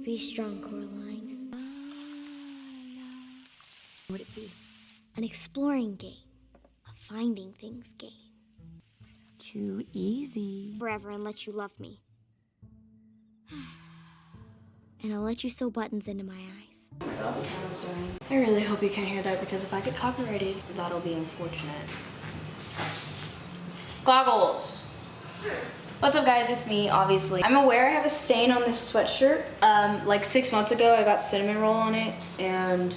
Be strong, Coraline. What would it be? An exploring game. A finding things game. Too easy. Forever and let you love me. And I'll let you sew buttons into my eyes. Oh my god, the camera's dying. I really hope you can't hear that because if I get copyrighted, that'll be unfortunate. Goggles! What's up guys, it's me, obviously. I'm aware I have a stain on this sweatshirt. Like 6 months ago, I got cinnamon roll on it and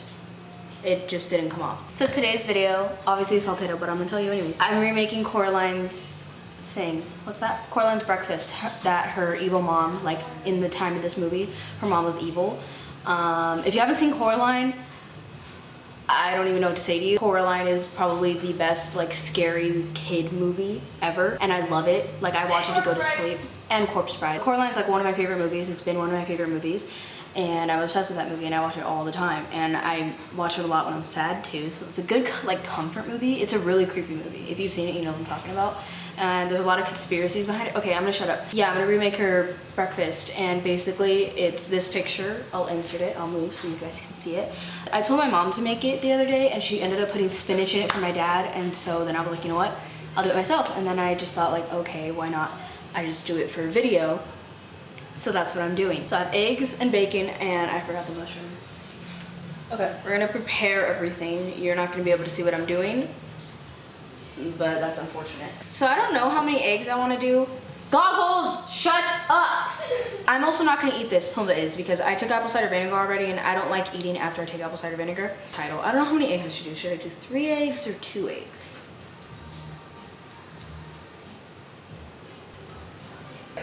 it just didn't come off. So today's video, obviously salted, but I'm gonna tell you anyways. I'm remaking Coraline's thing. What's that? Coraline's breakfast that her evil mom, like in the time of this movie, her mom was evil. If you haven't seen Coraline, I don't even know what to say to you. Coraline is probably the best like scary kid movie ever and I love it. Like I watch it to go to sleep. And Corpse Bride. Coraline's like one of my favorite movies. It's been one of my favorite movies and I'm obsessed with that movie and I watch it all the time and I watch it a lot when I'm sad too. So it's a good like comfort movie. It's a really creepy movie. If you've seen it, you know what I'm talking about. And there's a lot of conspiracies behind it. Okay, I'm gonna shut up. Yeah, I'm gonna remake her breakfast and basically it's this picture. I'll insert it, I'll move so you guys can see it. I told my mom to make it the other day and she ended up putting spinach in it for my dad and so then I was like, you know what? I'll do it myself. And then I just thought like, okay, why not? I just do it for a video. So that's what I'm doing. So I have eggs and bacon and I forgot the mushrooms. Okay, we're gonna prepare everything. You're not gonna be able to see what I'm doing, but that's unfortunate. So I don't know how many eggs I want to do. Goggles, shut up. I'm also not gonna eat this, Pumba is, because I took apple cider vinegar already and I don't like eating after I take apple cider vinegar. Title, I don't know how many eggs I should do. Should I do 3 eggs or 2 eggs?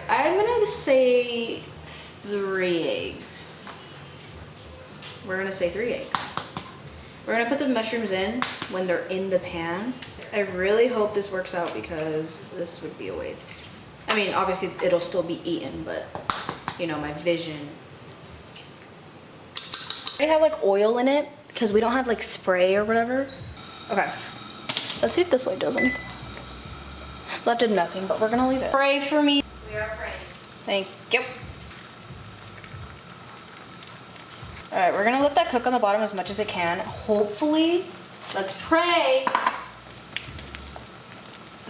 I'm gonna say 3 eggs. We're gonna say 3 eggs. We're gonna put the mushrooms in when they're in the pan. I really hope this works out because this would be a waste. I mean, obviously it'll still be eaten, but you know, my vision. I have like oil in it because we don't have like spray or whatever. Okay, let's see if this light does anything. That did nothing, but we're gonna leave it. Pray for me. We are praying. Thank you. All right, we're gonna let that cook on the bottom as much as it can. Hopefully, let's pray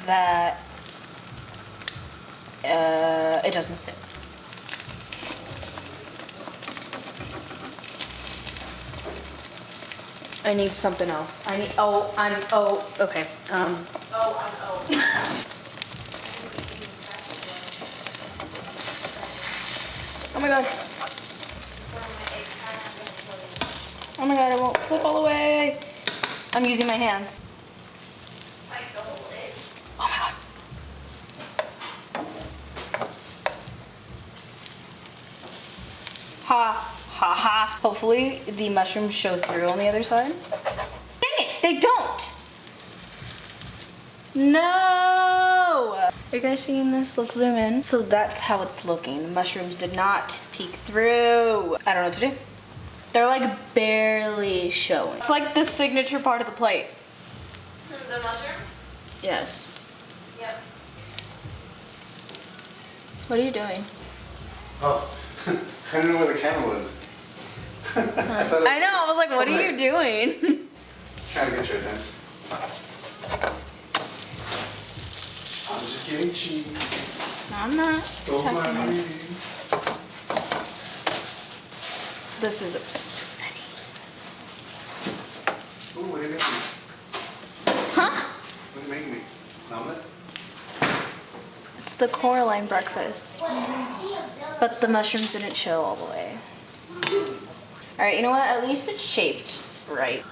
that it doesn't stick. I need something else. I need, okay. Oh my god. Oh my god, it won't flip all the way. I'm using my hands. Oh my god. Ha, ha, ha. Hopefully the mushrooms show through on the other side. Dang it, they don't. No. Are you guys seeing this? Let's zoom in. So that's how it's looking. The mushrooms did not peek through. I don't know what to do. They're like barely showing. It's like the signature part of the plate. The mushrooms? Yes. Yep. What are you doing? Oh, I didn't know where the camera was. I know, I was like, what are you doing? Trying to get your attention. I'm just getting cheese. No, I'm not. Those are my Checking it. greens. This is upsetting. Ooh, what are you making me? Huh? What are you making me? An omelet? It's the Coraline breakfast. But the mushrooms didn't show all the way. Alright, you know what? At least it's shaped right.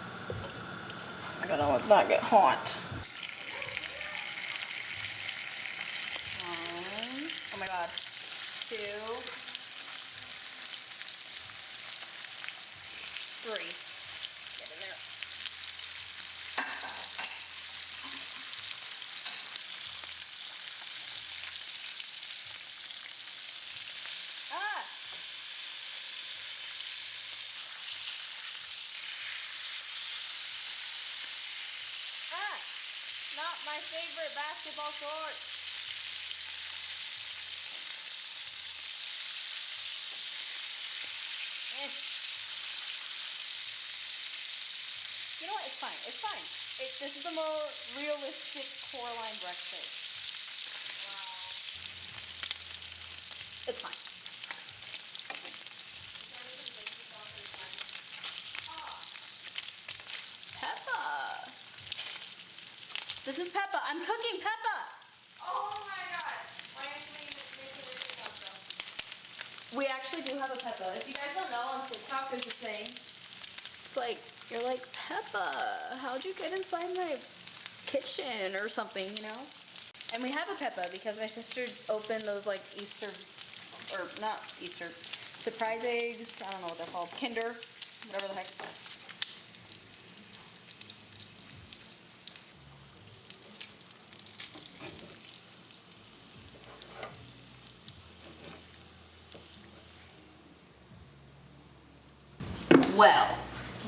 I gotta let that get hot. Oh my god. 2, 3. Get in there. Ah! Ah! Not my favorite basketball shorts. You know what? It's fine. It's fine. This is the more realistic Coraline breakfast. Wow. It's fine. Peppa. This is Peppa. I'm cooking Peppa. Oh my god. Why aren't we making this TikTok though? We actually do have a Peppa. If you guys don't know, on TikTok there's this thing. It's like, you're like, Peppa, how'd you get inside my kitchen or something, you know? And we have a Peppa because my sister opened those like Easter, or not Easter, surprise eggs. I don't know what they're called. Kinder, whatever the heck. Well,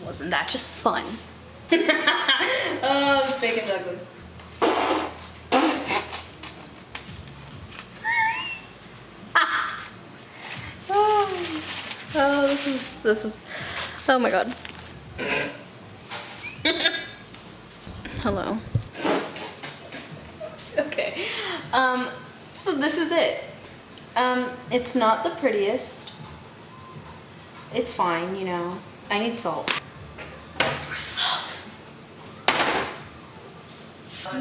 wasn't that just fun? Oh, it's big and ugly. Oh, this is, oh my god. Hello. Okay. So this is it. It's not the prettiest. It's fine, you know. I need salt. Where's salt?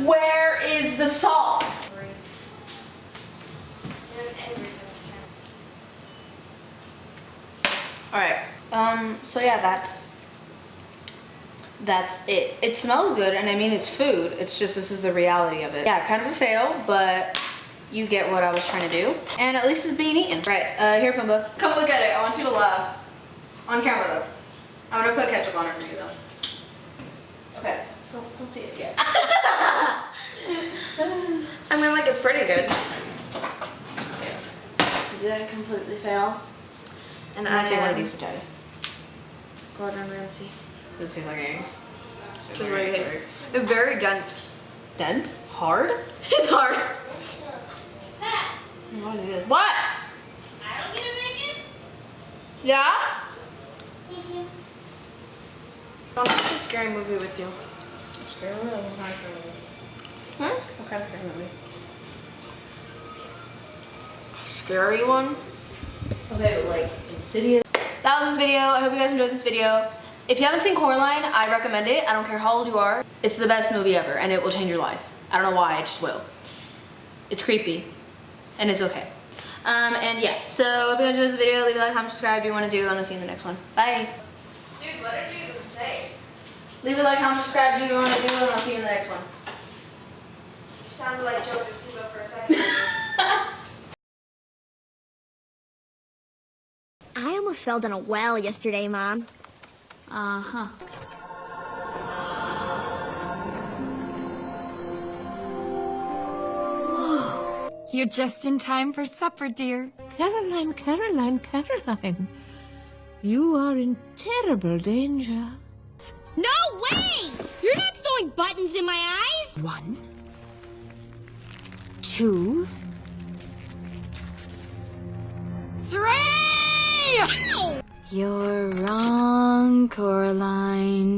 Where is the salt? Alright, so yeah, that's it. It smells good, and I mean, it's food. It's just, this is the reality of it. Yeah, kind of a fail, but you get what I was trying to do. And at least it's being eaten. Right, here, Pumbaa. Come look at it. I want you to laugh. On camera, though. I'm gonna put ketchup on it for you, though. Okay, don't see it yet. I mean, like, it's pretty good. Did I completely fail? And I'm gonna take one of am these to try. Gordon Ramsay. Does it taste like eggs? Just like eggs. It's very dense. Dense? Hard? It's hard. What? I don't get a bacon? Yeah? Thank you. I'll watch a scary movie with you. Scary movie? What kind of scary movie? Hmm? What kind of scary movie? A scary one? Okay, but like Insidious. That was this video. I hope you guys enjoyed this video. If you haven't seen Coraline, I recommend it. I don't care how old you are. It's the best movie ever, and it will change your life. I don't know why, it just will. It's creepy, and it's okay. And yeah, so if you guys enjoyed this video, leave a like, comment, subscribe, do you want to do, and I'll see you in the next one. Bye. Dude, what did you even say? Leave a like, comment, subscribe, do you want to do, and I'll see you in the next one. You sounded like Joe Siba for a second. I almost fell down a well yesterday, Mom. Uh-huh. You're just in time for supper, dear. Caroline, Caroline, Caroline. You are in terrible danger. No way! You're not sewing buttons in my eyes! 1, 2, 3! Ow! You're wrong, Coraline.